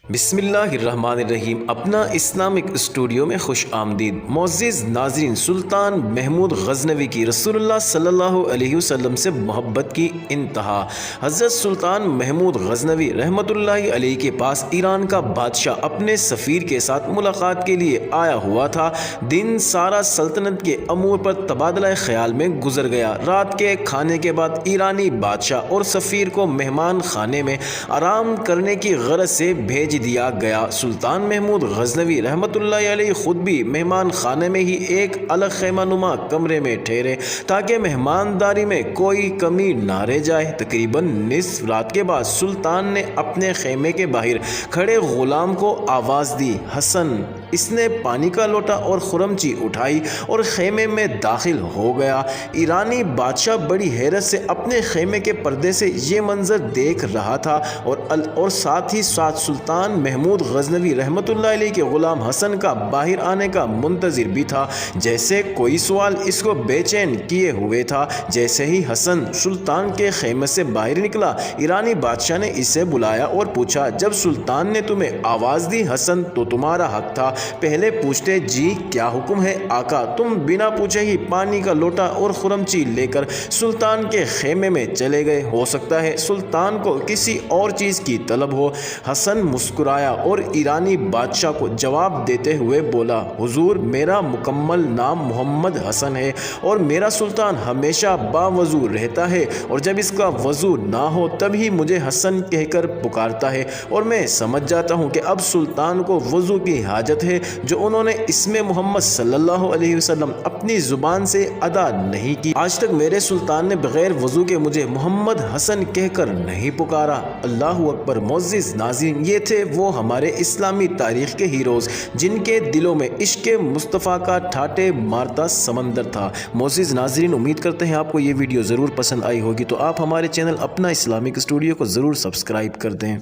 بسم اللہ الرحمن الرحیم۔ اپنا اسلامک اسٹوڈیو میں خوش آمدید۔ معزز ناظرین، سلطان محمود غزنوی کی رسول اللہ صلی اللہ علیہ وسلم سے محبت کی انتہا۔ حضرت سلطان محمود غزنوی رحمۃ اللہ علیہ کے پاس ایران کا بادشاہ اپنے سفیر کے ساتھ ملاقات کے لیے آیا ہوا تھا۔ دن سارا سلطنت کے امور پر تبادلہ خیال میں گزر گیا۔ رات کے کھانے کے بعد ایرانی بادشاہ اور سفیر کو مہمان خانے میں آرام کرنے کی غرض سے بھیج دیا گیا۔ سلطان محمود غزنوی رحمۃ اللہ علیہ خود بھی مہمان خانے میں ہی ایک الگ خیمہ نما کمرے میں ٹھہرے تاکہ مہمانداری میں کوئی کمی نہ رہ جائے۔ تقریباً نصف رات کے بعد سلطان نے اپنے خیمے کے باہر کھڑے غلام کو آواز دی، حسن! اس نے پانی کا لوٹا اور خرمچی اٹھائی اور خیمے میں داخل ہو گیا۔ ایرانی بادشاہ بڑی حیرت سے اپنے خیمے کے پردے سے یہ منظر دیکھ رہا تھا اور ساتھ ہی ساتھ سلطان محمود غزنوی رحمۃ اللہ علیہ کے غلام حسن کا باہر آنے کا منتظر بھی تھا، جیسے کوئی سوال اس کو بے چین کیے ہوئے تھا۔ جیسے ہی حسن سلطان کے خیمے سے باہر نکلا، ایرانی بادشاہ نے اسے بلایا اور پوچھا، جب سلطان نے تمہیں آواز دی حسن تو تمہارا حق تھا، پہلے پوچھتے جی کیا حکم ہے آقا؟ تم بنا پوچھے ہی پانی کا لوٹا اور خرمچی لے کر سلطان کے خیمے میں چلے گئے، ہو سکتا ہے سلطان کو کسی اور چیز کی طلب ہو۔ حسن مسکرایا اور ایرانی بادشاہ کو جواب دیتے ہوئے بولا، حضور میرا مکمل نام محمد حسن ہے اور میرا سلطان ہمیشہ باوضو رہتا ہے، اور جب اس کا وضو نہ ہو تب ہی مجھے حسن کہہ کر پکارتا ہے، اور میں سمجھ جاتا ہوں کہ اب سلطان کو وضو کی حاجت ہے جو انہوں نے اسم محمد صلی اللہ علیہ وسلم اپنی زبان سے ادا نہیں کی۔ آج تک میرے سلطان نے بغیر وضو کے مجھے محمد حسن کہہ کر نہیں پکارا۔ اللہ اکبر۔ معزز ناظرین، یہ تھے وہ ہمارے اسلامی تاریخ کے ہیروز جن کے دلوں میں عشق مصطفیٰ کا ٹھاٹے مارتا سمندر تھا۔ معزز ناظرین، امید کرتے ہیں آپ کو یہ ویڈیو ضرور پسند آئی ہوگی، تو آپ ہمارے چینل اپنا اسلامک اسٹوڈیو کو ضرور سبسکرائب کر دیں۔